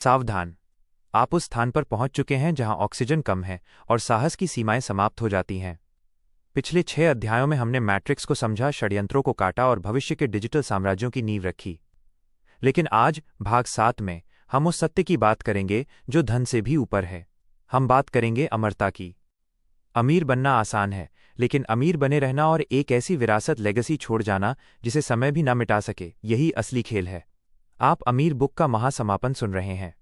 सावधान, आप उस स्थान पर पहुंच चुके हैं जहां ऑक्सीजन कम है और साहस की सीमाएं समाप्त हो जाती हैं। पिछले 6 अध्यायों में हमने मैट्रिक्स को समझा, षड्यंत्रों को काटा और भविष्य के डिजिटल साम्राज्यों की नींव रखी। लेकिन आज भाग 7 में हम उस सत्य की बात करेंगे जो धन से भी ऊपर है। हम बात करेंगे अमरता की। अमीर बनना आसान है, लेकिन अमीर बने रहना और एक ऐसी विरासत लेगेसी छोड़ जाना जिसे समय भी ना मिटा सके, यही असली खेल है। आप अमीर बुक का महासमापन सुन रहे हैं।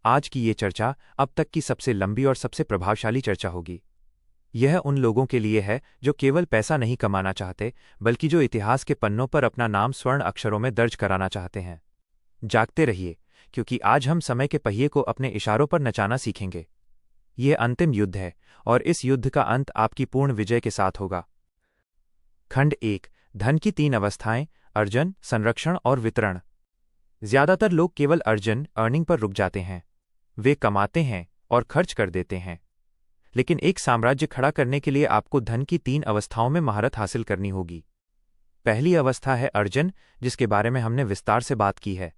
आज की ये चर्चा अब तक की सबसे लंबी और सबसे प्रभावशाली चर्चा होगी। यह उन लोगों के लिए है जो केवल पैसा नहीं कमाना चाहते, बल्कि जो इतिहास के पन्नों पर अपना नाम स्वर्ण अक्षरों में दर्ज कराना चाहते हैं। जागते रहिए, क्योंकि आज हम समय के पहिए को अपने इशारों पर नचाना सीखेंगे। यह अंतिम युद्ध है, और इस युद्ध का अंत आपकी पूर्ण विजय के साथ होगा। खंड 1, धन की 3 अवस्थाएं: अर्जन, संरक्षण और वितरण। ज्यादातर लोग केवल अर्निंग पर रुक जाते हैं। वे कमाते हैं और खर्च कर देते हैं। लेकिन एक साम्राज्य खड़ा करने के लिए आपको धन की 3 अवस्थाओं में महारत हासिल करनी होगी। पहली अवस्था है अर्जन, जिसके बारे में हमने विस्तार से बात की है।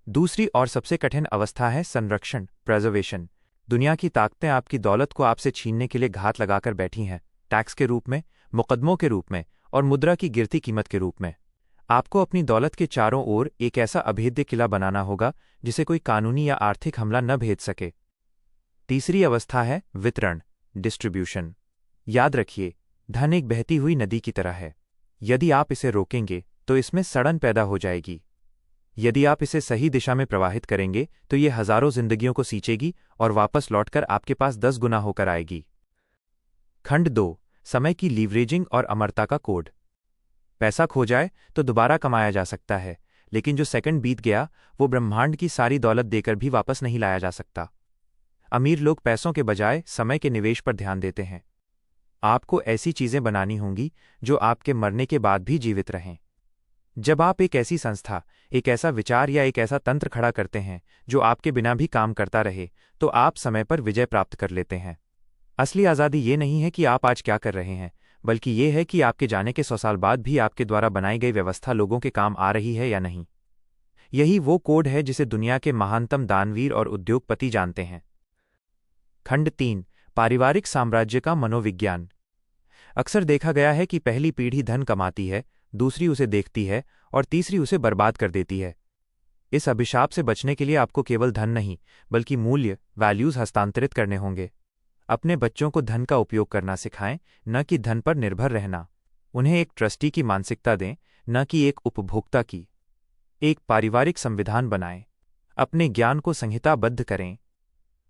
दूसरी और सबसे कठिन अवस्था है संरक्षण, प्रिजर्वेशन। दुनिया की ताकतें आपकी दौलत को आपसे छीनने के लिए घात लगाकर बैठी हैं, टैक्स के रूप में, मुकदमों के रूप में और मुद्रा की गिरती कीमत के रूप में। आपको अपनी दौलत के चारों ओर एक ऐसा अभेद्य किला बनाना होगा जिसे कोई कानूनी या आर्थिक हमला न भेद सके। तीसरी अवस्था है वितरण, डिस्ट्रीब्यूशन। याद रखिए, धन एक बहती हुई नदी की तरह है। यदि आप इसे रोकेंगे तो इसमें सड़न पैदा हो जाएगी। यदि आप इसे सही दिशा में प्रवाहित करेंगे तो ये हजारों जिंदगियों को सींचेगी और वापस लौटकर आपके पास 10 गुना होकर आएगी। खंड 2, समय की लीवरेजिंग और अमरता का कोड। पैसा खो जाए तो दोबारा कमाया जा सकता है, लेकिन जो सेकंड बीत गया वो ब्रह्मांड की सारी दौलत देकर भी वापस नहीं लाया जा सकता। अमीर लोग पैसों के बजाय समय के निवेश पर ध्यान देते हैं। आपको ऐसी चीजें बनानी होंगी जो आपके मरने के बाद भी जीवित रहें। जब आप एक ऐसी संस्था, एक ऐसा विचार या एक ऐसा तंत्र खड़ा करते हैं जो आपके बिना भी काम करता रहे, तो आप समय पर विजय प्राप्त कर लेते हैं। असली आज़ादी ये नहीं है कि आप आज क्या कर रहे हैं, बल्कि ये है कि आपके जाने के 100 साल बाद भी आपके द्वारा बनाई गई व्यवस्था लोगों के काम आ रही है या नहीं। यही वो कोड है जिसे दुनिया के महानतम दानवीर और उद्योगपति जानते हैं। खंड 3, पारिवारिक साम्राज्य का मनोविज्ञान। अक्सर देखा गया है कि पहली पीढ़ी धन कमाती है, दूसरी उसे देखती है और तीसरी उसे बर्बाद कर देती है। इस अभिशाप से बचने के लिए आपको केवल धन नहीं, बल्कि मूल्य, वैल्यूज हस्तांतरित करने होंगे। अपने बच्चों को धन का उपयोग करना सिखाएं, न कि धन पर निर्भर रहना। उन्हें एक ट्रस्टी की मानसिकता दें, न कि एक उपभोक्ता की। एक पारिवारिक संविधान बनाएं। अपने ज्ञान को संहिताबद्ध करें।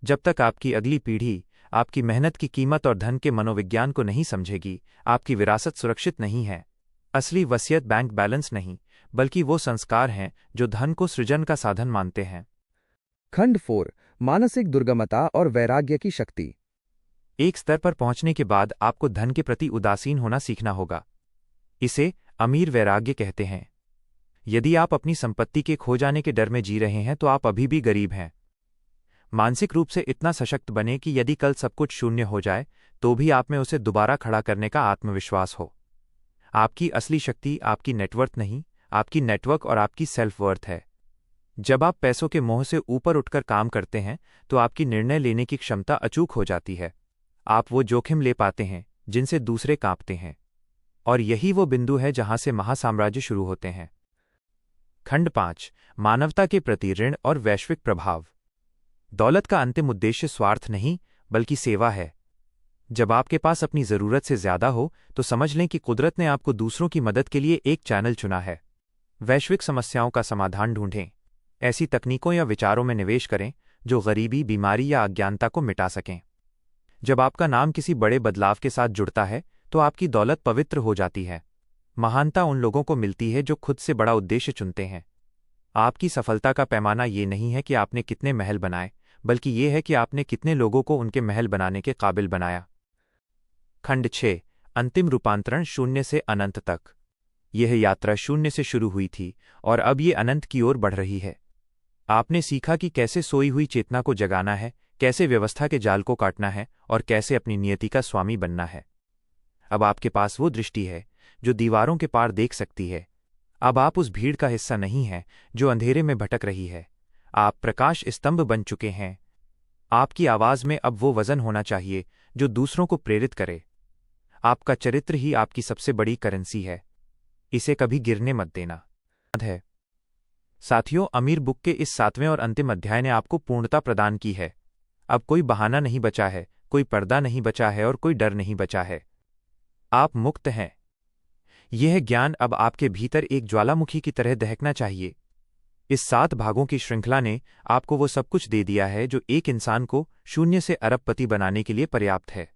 जब तक आपकी अगली पीढ़ी आपकी मेहनत की कीमत और धन के मनोविज्ञान को नहीं समझेगी, आपकी विरासत सुरक्षित नहीं है। असली वसीयत बैंक बैलेंस नहीं, बल्कि वो संस्कार हैं जो धन को सृजन का साधन मानते हैं। खंड 4, मानसिक दुर्गमता और वैराग्य की शक्ति। एक स्तर पर पहुंचने के बाद आपको धन के प्रति उदासीन होना सीखना होगा। इसे अमीर वैराग्य कहते हैं। यदि आप अपनी संपत्ति के खो जाने के डर में जी रहे हैं तो आप अभी भी गरीब हैं। मानसिक रूप से इतना सशक्त बने कि यदि कल सब कुछ शून्य हो जाए तो भी आप में उसे दोबारा खड़ा करने का आत्मविश्वास हो। आपकी असली शक्ति आपकी नेटवर्थ नहीं, आपकी नेटवर्क और आपकी सेल्फ वर्थ है। जब आप पैसों के मोह से ऊपर उठकर काम करते हैं तो आपकी निर्णय लेने की क्षमता अचूक हो जाती है। आप वो जोखिम ले पाते हैं जिनसे दूसरे कांपते हैं। और यही वो बिंदु है जहां से महासाम्राज्य शुरू होते हैं। खंड 5, मानवता के प्रति ऋण और वैश्विक प्रभाव। दौलत का अंतिम उद्देश्य स्वार्थ नहीं, बल्कि सेवा है। जब आपके पास अपनी जरूरत से ज्यादा हो तो समझ लें कि कुदरत ने आपको दूसरों की मदद के लिए एक चैनल चुना है। वैश्विक समस्याओं का समाधान ढूंढें। ऐसी तकनीकों या विचारों में निवेश करें जो गरीबी, बीमारी या अज्ञानता को मिटा सकें। जब आपका नाम किसी बड़े बदलाव के साथ जुड़ता है तो आपकी दौलत पवित्र हो जाती है। महानता उन लोगों को मिलती है जो खुद से बड़ा उद्देश्य चुनते हैं। आपकी सफलता का पैमाना ये नहीं है कि आपने कितने महल बनाए, बल्कि ये है कि आपने कितने लोगों को उनके महल बनाने के काबिल बनाया। खंड 6, अंतिम रूपांतरण, शून्य से अनंत तक। यह यात्रा शून्य से शुरू हुई थी और अब ये अनंत की ओर बढ़ रही है। आपने सीखा कि कैसे सोई हुई चेतना को जगाना है, कैसे व्यवस्था के जाल को काटना है और कैसे अपनी नियति का स्वामी बनना है। अब आपके पास वो दृष्टि है जो दीवारों के पार देख सकती है। अब आप उस भीड़ का हिस्सा नहीं हैं जो अंधेरे में भटक रही है। आप प्रकाश स्तंभ बन चुके हैं। आपकी आवाज में अब वो वजन होना चाहिए जो दूसरों को प्रेरित करे। आपका चरित्र ही आपकी सबसे बड़ी करेंसी है। इसे कभी गिरने मत देना। है साथियों, अमीर बुक के इस 7वें और अंतिम अध्याय ने आपको पूर्णता प्रदान की है। अब कोई बहाना नहीं बचा है, कोई पर्दा नहीं बचा है और कोई डर नहीं बचा है। आप मुक्त हैं। यह ज्ञान अब आपके भीतर एक ज्वालामुखी की तरह दहकना चाहिए। इस 7 भागों की श्रृंखला ने आपको वो सब कुछ दे दिया है जो एक इंसान को शून्य से अरबपति बनाने के लिए पर्याप्त है।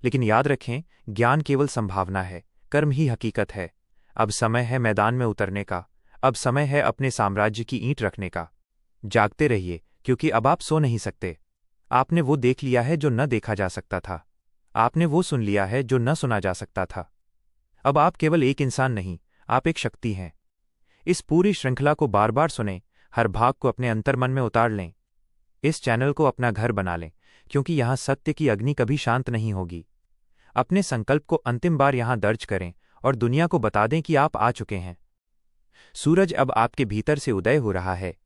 लेकिन याद रखें, ज्ञान केवल संभावना है, कर्म ही हकीकत है। अब समय है मैदान में उतरने का। अब समय है अपने साम्राज्य की ईंट रखने का। जागते रहिए, क्योंकि अब आप सो नहीं सकते। आपने वो देख लिया है जो न देखा जा सकता था। आपने वो सुन लिया है जो न सुना जा सकता था। अब आप केवल एक इंसान नहीं, आप एक शक्ति हैं। इस पूरी श्रृंखला को बार बार सुनें, हर भाग को अपने अंतर्मन में उतार लें। इस चैनल को अपना घर बना लें, क्योंकि यहाँ सत्य की अग्नि कभी शांत नहीं होगी। अपने संकल्प को अंतिम बार यहाँ दर्ज करें और दुनिया को बता दें कि आप आ चुके हैं। सूरज अब आपके भीतर से उदय हो रहा है।